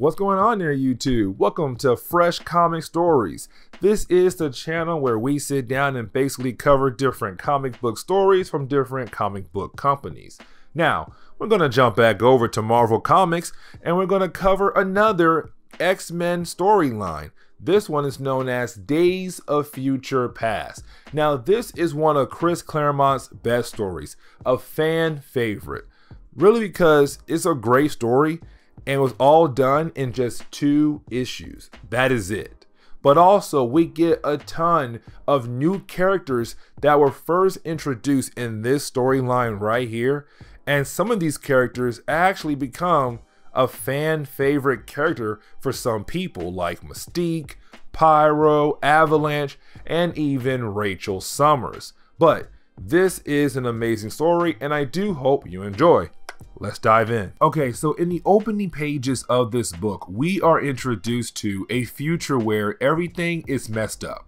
What's going on there, YouTube? Welcome to Fresh Comic Stories. This is the channel where we sit down and basically cover different comic book stories from different comic book companies. Now, we're going to jump back over to Marvel Comics and we're going to cover another X-Men storyline. This one is known as Days of Future Past. Now, this is one of Chris Claremont's best stories, a fan favorite. Really because it's a great story and was all done in just 2 issues. That is it. But also we get a ton of new characters that were first introduced in this storyline right here. And some of these characters actually become a fan favorite character for some people, like Mystique, Pyro, Avalanche, and even Rachel Summers. But this is an amazing story and I do hope you enjoy. Let's dive in. Okay, so in the opening pages of this book, we are introduced to a future where everything is messed up.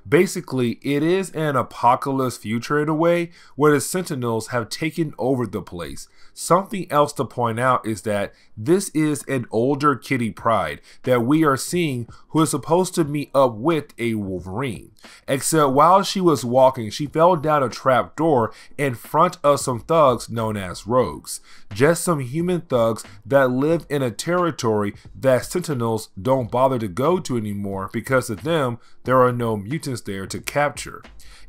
Basically, it is an apocalypse future in a way where the Sentinels have taken over the place. Something else to point out is that this is an older Kitty Pryde that we are seeing who is supposed to meet up with a Wolverine. Except while she was walking, she fell down a trap door in front of some thugs known as rogues. Just some human thugs that live in a territory that Sentinels don't bother to go to anymore because of them, there are no mutants there to capture.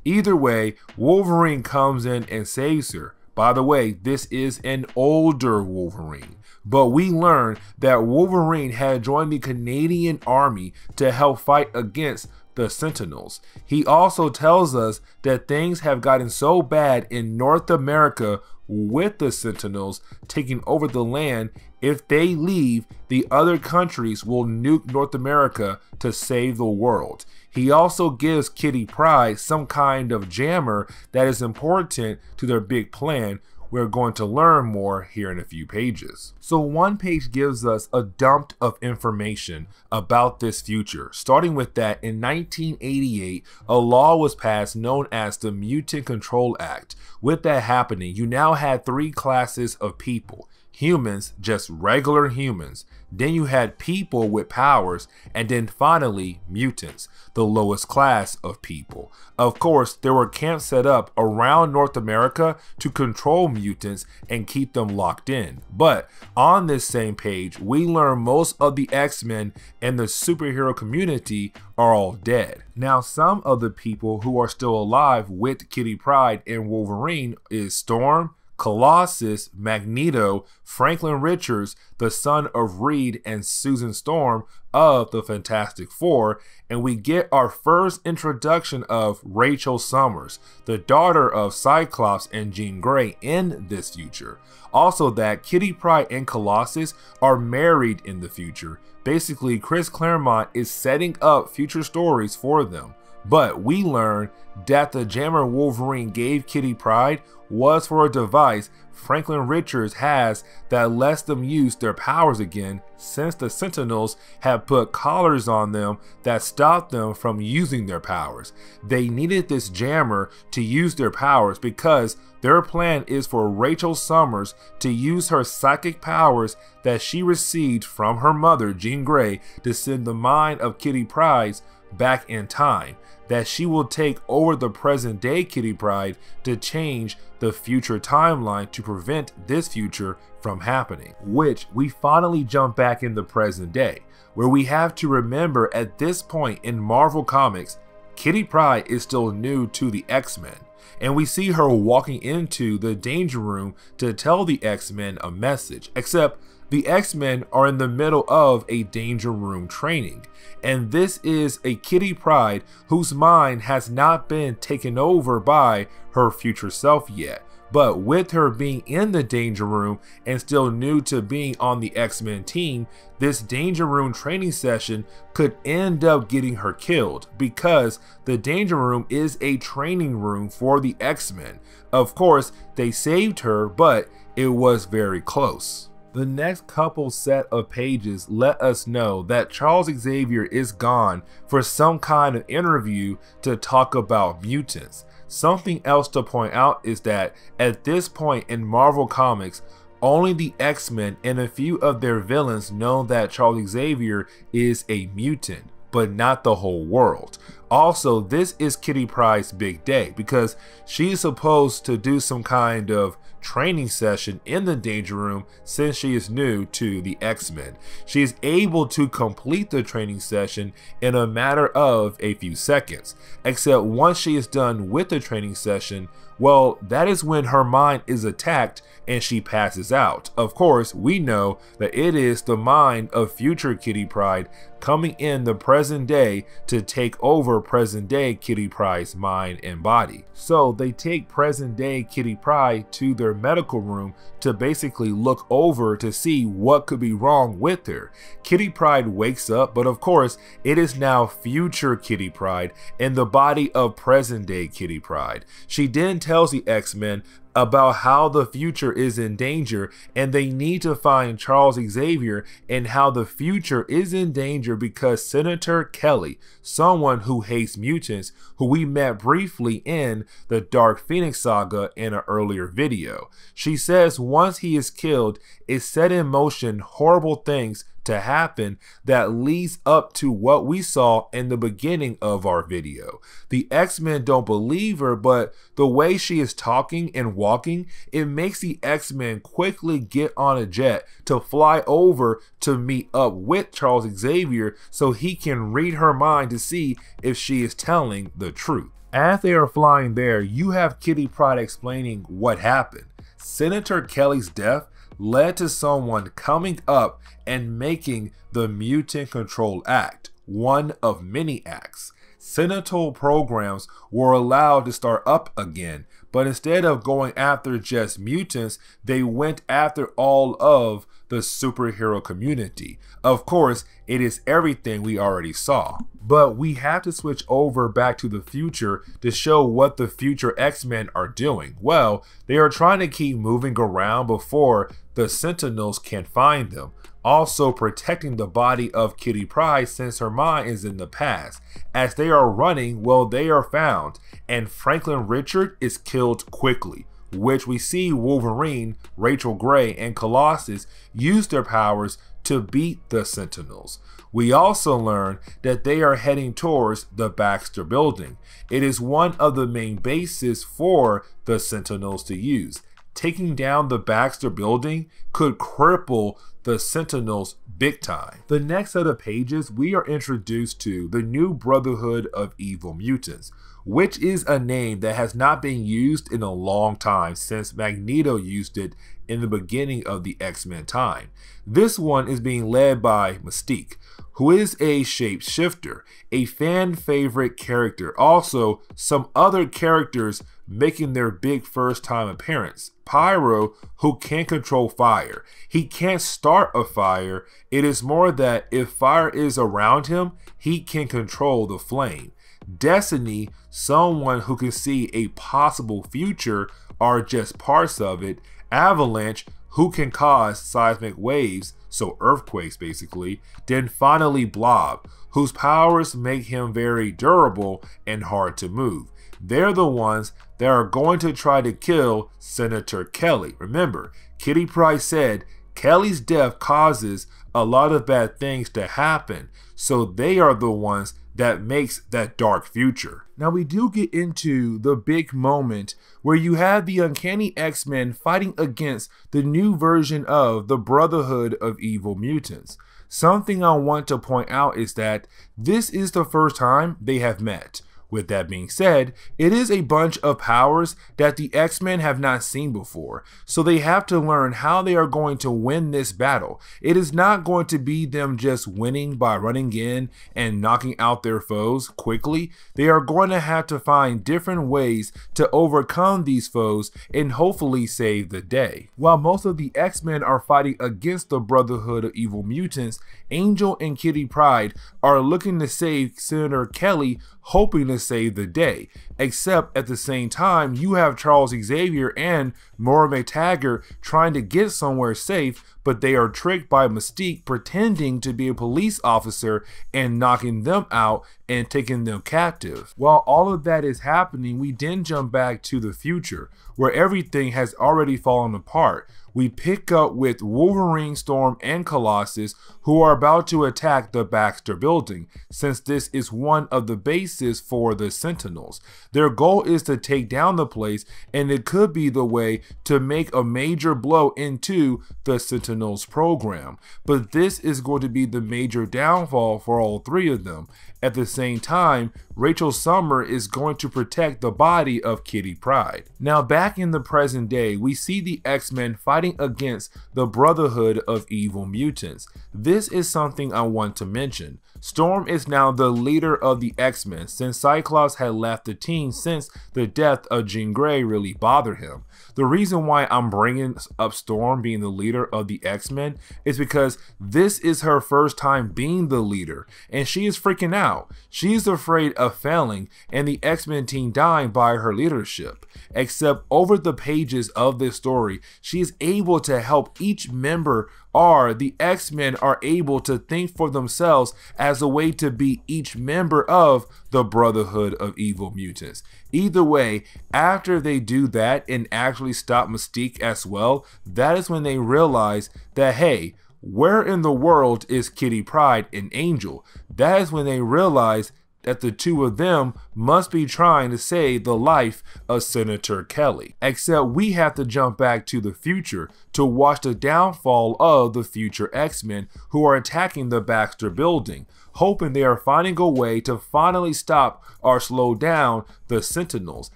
Either way, Wolverine comes in and saves her. By the way, this is an older Wolverine, but we learn that Wolverine had joined the Canadian Army to help fight against the Sentinels. He also tells us that things have gotten so bad in North America with the Sentinels taking over the land. If they leave, the other countries will nuke North America to save the world. He also gives Kitty Pryde some kind of jammer that is important to their big plan. We're going to learn more here in a few pages. So one page gives us a dump of information about this future. Starting with that, in 1988, a law was passed known as the Mutant Control Act. With that happening, you now had 3 classes of people. Humans, just regular humans. Then you had people with powers, and then finally mutants, the lowest class of people. Of course, there were camps set up around North America to control mutants and keep them locked in. But on this same page, we learn most of the X-Men and the superhero community are all dead. Now, some of the people who are still alive with Kitty Pryde and Wolverine is Storm, Colossus, Magneto, Franklin Richards, the son of Reed and Susan Storm of the Fantastic Four, and we get our first introduction of Rachel Summers, the daughter of Cyclops and Jean Grey in this future. Also that Kitty Pryde and Colossus are married in the future. Basically, Chris Claremont is setting up future stories for them. But we learn that the jammer Wolverine gave Kitty Pryde was for a device Franklin Richards has that lets them use their powers again, since the Sentinels have put collars on them that stopped them from using their powers. They needed this jammer to use their powers because their plan is for Rachel Summers to use her psychic powers that she received from her mother, Jean Grey, to send the mind of Kitty Pryde back in time, that she will take over the present day Kitty Pryde to change the future timeline to prevent this future from happening. Which we finally jump back in the present day, where we have to remember at this point in Marvel Comics, Kitty Pryde is still new to the X-Men, and we see her walking into the Danger Room to tell the X-Men a message, except the X-Men are in the middle of a Danger Room training, and this is a Kitty Pryde whose mind has not been taken over by her future self yet. But with her being in the Danger Room and still new to being on the X-Men team, this Danger Room training session could end up getting her killed because the Danger Room is a training room for the X-Men. Of course, they saved her, but it was very close. The next couple set of pages let us know that Charles Xavier is gone for some kind of interview to talk about mutants. Something else to point out is that at this point in Marvel Comics, Only the X-Men and a few of their villains know that Charles Xavier is a mutant, but not the whole world. Also, this is Kitty Pryde's big day because she's supposed to do some kind of training session in the Danger Room since she is new to the X-Men. She is able to complete the training session in a matter of a few seconds, except once she is done with the training session, well, that is when her mind is attacked and she passes out. Of course, we know that it is the mind of future Kitty Pryde coming in the present day to take over present day Kitty Pryde's mind and body. So they take present day Kitty Pryde to their medical room to basically look over to see what could be wrong with her. Kitty Pryde wakes up, but of course it is now future Kitty Pryde in the body of present day Kitty Pryde. She then tells the X-Men about how the future is in danger and they need to find Charles Xavier, and how the future is in danger because Senator Kelly, someone who hates mutants, who we met briefly in the Dark Phoenix saga in an earlier video. She says once he is killed, it set in motion horrible things to happen that leads up to what we saw in the beginning of our video. The X-Men don't believe her, but the way she is talking and walking, it makes the X-Men quickly get on a jet to fly over to meet up with Charles Xavier so he can read her mind to see if she is telling the truth. As they are flying there, you have Kitty Pryde explaining what happened. Senator Kelly's death led to someone coming up and making the Mutant Control Act, one of many acts. Sentinel programs were allowed to start up again, but instead of going after just mutants, they went after all of the superhero community. Of course, it is everything we already saw. But we have to switch over back to the future to show what the future X-Men are doing. Well, they are trying to keep moving around before the Sentinels can find them. Also protecting the body of Kitty Pryde since her mind is in the past. As they are running, well, they are found, and Franklin Richard is killed quickly, which we see Wolverine, Rachel Gray, and Colossus use their powers to beat the Sentinels. We also learn that they are heading towards the Baxter building. It is one of the main bases for the Sentinels to use. Taking down the Baxter building could cripple the Sentinels big time. The next set of pages, we are introduced to the new Brotherhood of Evil Mutants, which is a name that has not been used in a long time since Magneto used it in the beginning of the X-Men time. This one is being led by Mystique, who is a shapeshifter, a fan favorite character. Also, some other characters making their big first time appearance. Pyro, who can control fire. He can't start a fire. It is more that if fire is around him, he can control the flame. Destiny, someone who can see a possible future or just parts of it. Avalanche, who can cause seismic waves, so earthquakes basically. Then finally Blob, whose powers make him very durable and hard to move. They're the ones that are going to try to kill Senator Kelly. Remember, Kitty Pryde said Kelly's death causes a lot of bad things to happen, so they are the ones that makes that dark future. Now we do get into the big moment where you have the Uncanny X-Men fighting against the new version of the Brotherhood of Evil Mutants. Something I want to point out is that this is the first time they have met. With that being said, it is a bunch of powers that the X-Men have not seen before, so they have to learn how they are going to win this battle. It is not going to be them just winning by running in and knocking out their foes quickly. They are going to have to find different ways to overcome these foes and hopefully save the day. While most of the X-Men are fighting against the Brotherhood of Evil Mutants, Angel and Kitty Pryde are looking to save Senator Kelly, hoping to save the day. Except at the same time, you have Charles Xavier and Moira McTaggart trying to get somewhere safe, but they are tricked by Mystique pretending to be a police officer and knocking them out and taking them captive. While all of that is happening, we then jump back to the future, where everything has already fallen apart. we pick up with Wolverine, Storm, and Colossus, who are about to attack the Baxter building, since this is one of the bases for the Sentinels. Their goal is to take down the place, and it could be the way to make a major blow into the Sentinels program. But this is going to be the major downfall for all three of them. At the same time, Rachel Summer is going to protect the body of Kitty Pryde. Now, back in the present day, we see the X-Men fighting against the Brotherhood of Evil Mutants. This is something I want to mention. Storm is now the leader of the X-Men, since Cyclops had left the team since the death of Jean Grey really bothered him. The reason why I'm bringing up Storm being the leader of the X-Men is because this is her first time being the leader, and she is freaking out. She's afraid of failing and the X-Men team dying by her leadership. Except over the pages of this story, she is able to help each member, or the X-Men are able to think for themselves as a way to be each member of the Brotherhood of Evil Mutants. Either way, after they do that and actually stop Mystique as well, that is when they realize that, hey, where in the world is Kitty Pryde and Angel? That is when they realize that the two of them must be trying to save the life of Senator Kelly. Except we have to jump back to the future to watch the downfall of the future X-Men who are attacking the Baxter building, hoping they are finding a way to finally stop or slow down the Sentinels,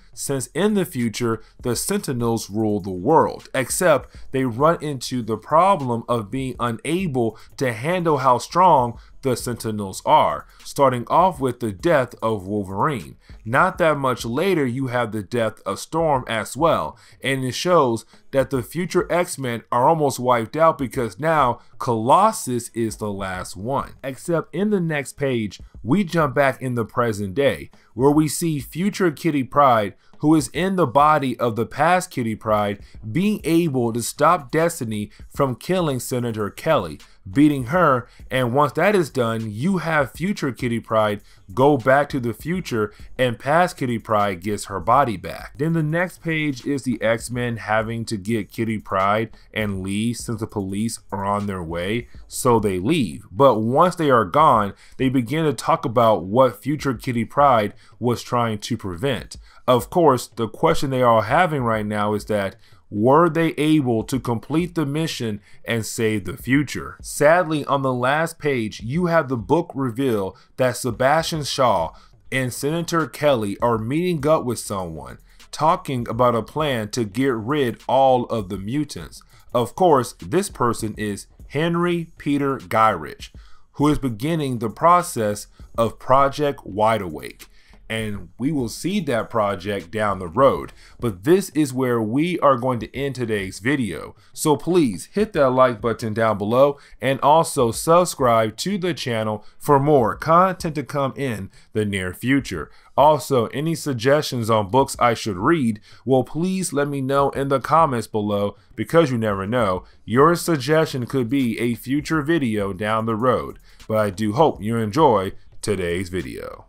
since in the future the Sentinels rule the world. Except they run into the problem of being unable to handle how strong the Sentinels are, starting off with the death of Wolverine. Not that much later, you have the death of Storm as well, and it shows that the future X-Men are almost wiped out because now Colossus is the last one. Except in the next page, we jump back in the present day, where we see future Kitty Pryde, who is in the body of the past Kitty Pryde, being able to stop Destiny from killing Senator Kelly, beating her, and once that is done, you have future Kitty Pryde go back to the future and past Kitty Pryde gets her body back. Then the next page is the X-Men having to get Kitty Pryde and leave since the police are on their way, so they leave. But once they are gone, they begin to talk about what future Kitty Pryde was trying to prevent. Of course, the question they are having right now is that, were they able to complete the mission and save the future? Sadly, on the last page, you have the book reveal that Sebastian Shaw and Senator Kelly are meeting up with someone, talking about a plan to get rid all of the mutants. Of course, this person is Henry Peter Gyrich, who is beginning the process of Project Wide Awake. And we will see that project down the road, but this is where we are going to end today's video. So please hit that like button down below and also subscribe to the channel for more content to come in the near future. Also, any suggestions on books I should read, well, please let me know in the comments below, because you never know, your suggestion could be a future video down the road. But I do hope you enjoy today's video.